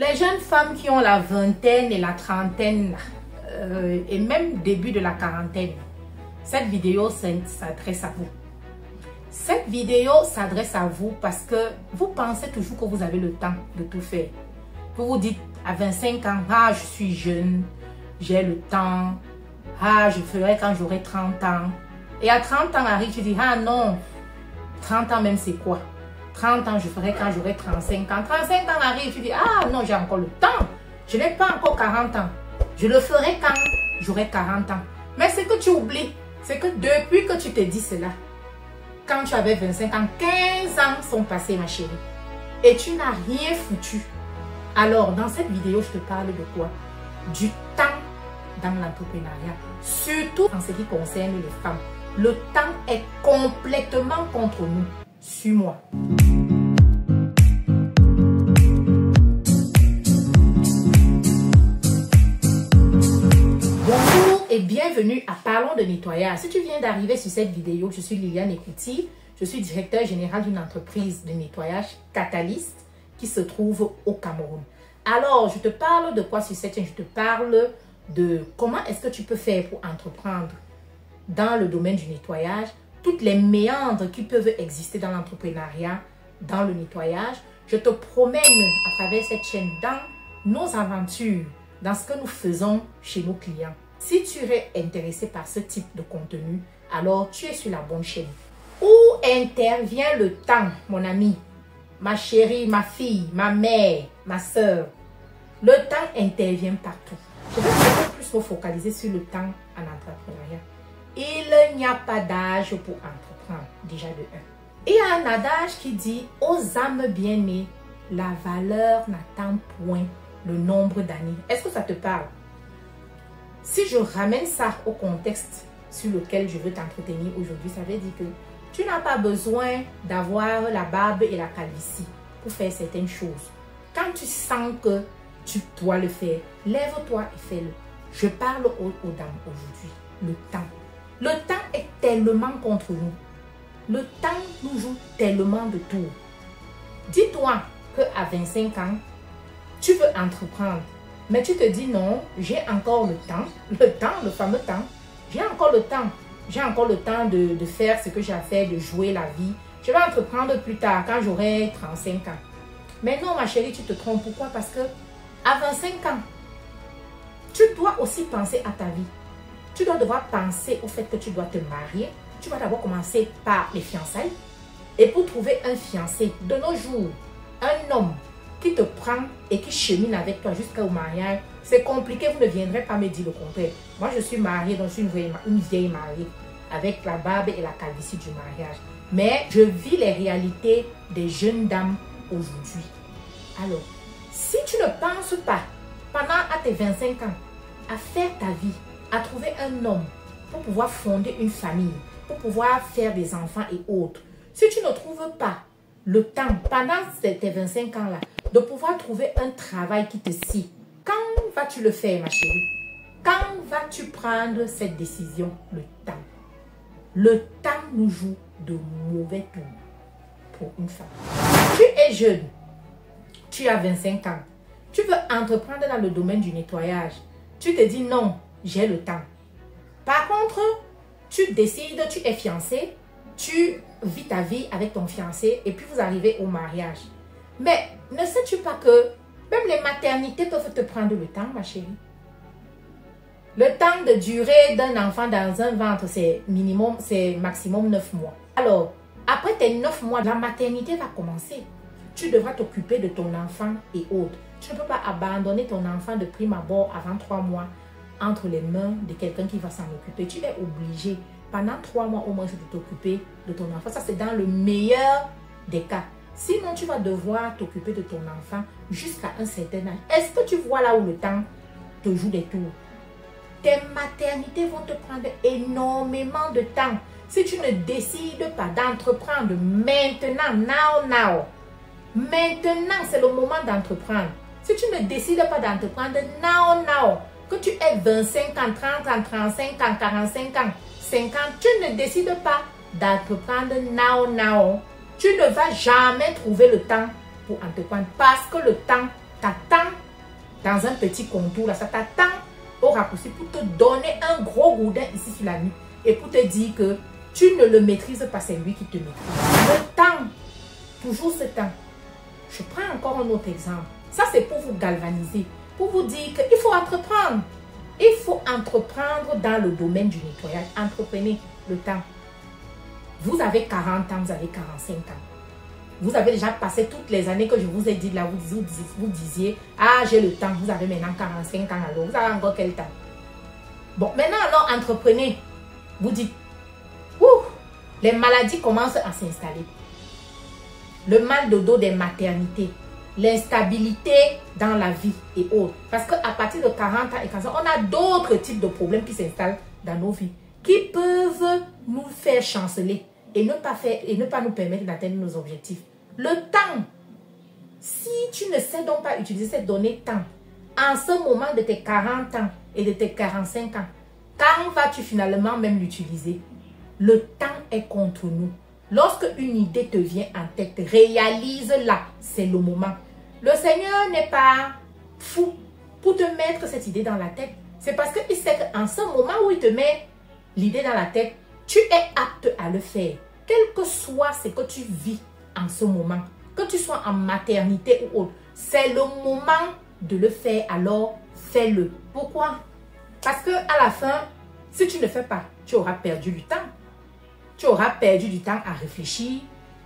Les jeunes femmes qui ont la vingtaine et la trentaine et même début de la quarantaine, cette vidéo s'adresse à vous. Cette vidéo s'adresse à vous parce que vous pensez toujours que vous avez le temps de tout faire. Vous vous dites à 25 ans, ah je suis jeune, j'ai le temps, ah je ferai quand j'aurai 30 ans. Et à 30 ans arrive, tu dis, ah non, 30 ans même c'est quoi? 30 ans je ferai quand j'aurai 35 ans. 35 ans arrive, tu dis, ah non j'ai encore le temps, je n'ai pas encore 40 ans. Je le ferai quand j'aurai 40 ans. Mais ce que tu oublies, c'est que depuis que tu te dis cela, quand tu avais 25 ans, 15 ans sont passés ma chérie. Et tu n'as rien foutu. Alors dans cette vidéo, je te parle de quoi? Du temps dans l'entrepreneuriat. Surtout en ce qui concerne les femmes. Le temps est complètement contre nous. Suis-moi. Bonjour et bienvenue à Parlons de nettoyage. Si tu viens d'arriver sur cette vidéo, je suis Liliane Ekouti. Je suis directeur général d'une entreprise de nettoyage Catalyst qui se trouve au Cameroun. Alors, je te parle de quoi sur cette chaîne? Je te parle de comment est-ce que tu peux faire pour entreprendre dans le domaine du nettoyage, toutes les méandres qui peuvent exister dans l'entrepreneuriat, dans le nettoyage. Je te promène à travers cette chaîne dans nos aventures, dans ce que nous faisons chez nos clients. Si tu es intéressé par ce type de contenu, alors tu es sur la bonne chaîne. Où intervient le temps, mon ami, ma chérie, ma fille, ma mère, ma soeur? Le temps intervient partout. Je vais beaucoup plus me focaliser sur le temps en entrepreneuriat. Il n'y a pas d'âge pour entreprendre, déjà de 1. Il y a un adage qui dit, aux âmes bien-nées, la valeur n'attend point le nombre d'années. Est-ce que ça te parle? Si je ramène ça au contexte sur lequel je veux t'entretenir aujourd'hui, ça veut dire que tu n'as pas besoin d'avoir la barbe et la calvitie pour faire certaines choses. Quand tu sens que tu dois le faire, lève-toi et fais-le. Je parle aux dames aujourd'hui. Le temps. Le temps est tellement contre nous. Le temps nous joue tellement de tours. Dis-toi qu'à 25 ans, tu veux entreprendre. Mais tu te dis non, j'ai encore le temps. Le temps, le fameux temps. J'ai encore le temps. J'ai encore le temps de faire ce que j'ai à faire, de jouer la vie. Je vais entreprendre plus tard, quand j'aurai 35 ans. Mais non, ma chérie, tu te trompes. Pourquoi? Parce que à 25 ans, tu dois aussi penser à ta vie. Tu dois devoir penser au fait que tu dois te marier. Tu vas d'abord commencer par les fiançailles. Et pour trouver un fiancé, de nos jours, un homme qui te prend et qui chemine avec toi jusqu'au mariage, c'est compliqué, vous ne viendrez pas me dire le contraire. Moi, je suis mariée, donc je suis une vieille mariée, avec la barbe et la calvitie du mariage. Mais je vis les réalités des jeunes dames aujourd'hui. Alors, si tu ne penses pas, pendant à tes 25 ans, à faire ta vie, à trouver un homme pour pouvoir fonder une famille, pour pouvoir faire des enfants et autres, si tu ne trouves pas le temps, pendant tes 25 ans-là, de pouvoir trouver un travail qui te scie, quand vas-tu le faire, ma chérie? Quand vas-tu prendre cette décision? Le temps. Le temps nous joue de mauvais tours pour une femme. Tu es jeune, tu as 25 ans, tu veux entreprendre dans le domaine du nettoyage. Tu te dis non, j'ai le temps. Par contre, tu décides, tu es fiancé, tu vis ta vie avec ton fiancé et puis vous arrivez au mariage. Mais ne sais-tu pas que même les maternités peuvent te prendre le temps, ma chérie? Le temps de durée d'un enfant dans un ventre, c'est minimum, c'est maximum 9 mois. Alors, après tes 9 mois, la maternité va commencer. Tu devras t'occuper de ton enfant et autres. Tu ne peux pas abandonner ton enfant de prime abord avant 3 mois entre les mains de quelqu'un qui va s'en occuper. Tu es obligé pendant 3 mois au moins de t'occuper de ton enfant. Ça, c'est dans le meilleur des cas. Sinon, tu vas devoir t'occuper de ton enfant jusqu'à un certain âge. Est-ce que tu vois là où le temps te joue des tours? Tes maternités vont te prendre énormément de temps. Si tu ne décides pas d'entreprendre maintenant, maintenant, c'est le moment d'entreprendre. Si tu ne décides pas d'entreprendre now, que tu aies 25 ans, 30 ans, 35 ans, 45 ans, 50, tu ne décides pas d'entreprendre now, tu ne vas jamais trouver le temps pour entreprendre parce que le temps t'attend dans un petit contour, là, ça t'attend au raccourci pour te donner un gros gourdin ici sur la nuque et pour te dire que tu ne le maîtrises pas, c'est lui qui te maîtrise. Le temps, toujours ce temps. Je prends encore un autre exemple. Ça, c'est pour vous galvaniser, pour vous dire qu'il faut entreprendre. Il faut entreprendre dans le domaine du nettoyage. Entreprenez le temps. Vous avez 40 ans, vous avez 45 ans. Vous avez déjà passé toutes les années que je vous ai dit là, vous disiez, ah, j'ai le temps, vous avez maintenant 45 ans, alors vous avez encore quel temps? Bon, maintenant, alors, entreprenez. Vous dites, ouh, les maladies commencent à s'installer. Le mal de dos des maternités, l'instabilité dans la vie et autres. Parce qu'à partir de 40 ans et 45 ans, on a d'autres types de problèmes qui s'installent dans nos vies, qui peuvent nous faire chanceler et ne pas nous permettre d'atteindre nos objectifs. Le temps, si tu ne sais donc pas utiliser cette donnée temps, en ce moment de tes 40 ans et de tes 45 ans, quand vas-tu finalement même l'utiliser? Le temps est contre nous. Lorsque une idée te vient en tête, réalise-la, c'est le moment. Le Seigneur n'est pas fou pour te mettre cette idée dans la tête. C'est parce qu'il sait qu'en ce moment où il te met l'idée dans la tête, tu es apte à le faire. Quel que soit ce que tu vis en ce moment, que tu sois en maternité ou autre, c'est le moment de le faire, alors fais-le. Pourquoi? Parce que à la fin, si tu ne fais pas, tu auras perdu du temps. Tu auras perdu du temps à réfléchir,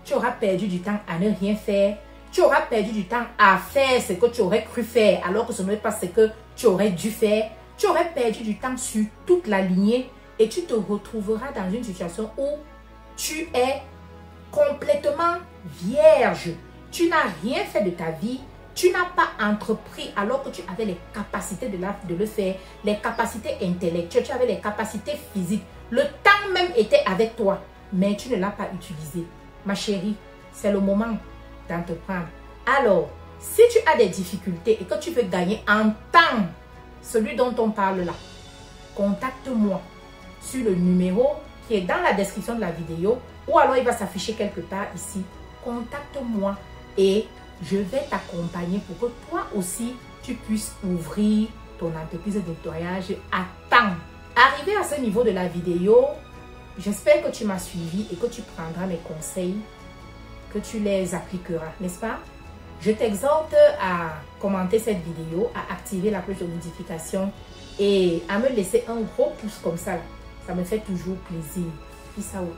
tu auras perdu du temps à ne rien faire, tu auras perdu du temps à faire ce que tu aurais cru faire alors que ce n'est pas ce que tu aurais dû faire. Tu aurais perdu du temps sur toute la lignée et tu te retrouveras dans une situation où tu es complètement vierge. Tu n'as rien fait de ta vie. Tu n'as pas entrepris alors que tu avais les capacités de le faire, les capacités intellectuelles, tu avais les capacités physiques. Le temps même était avec toi, mais tu ne l'as pas utilisé. Ma chérie, c'est le moment d'entreprendre. Alors, si tu as des difficultés et que tu veux gagner en temps, celui dont on parle là, contacte-moi sur le numéro qui est dans la description de la vidéo ou alors il va s'afficher quelque part ici. Contacte-moi et je vais t'accompagner pour que toi aussi, tu puisses ouvrir ton entreprise de nettoyage à temps. Arrivé à ce niveau de la vidéo, j'espère que tu m'as suivi et que tu prendras mes conseils, que tu les appliqueras, n'est-ce pas? Je t'exhorte à commenter cette vidéo, à activer la cloche de notification et à me laisser un gros pouce comme ça. Ça me fait toujours plaisir. Peace out.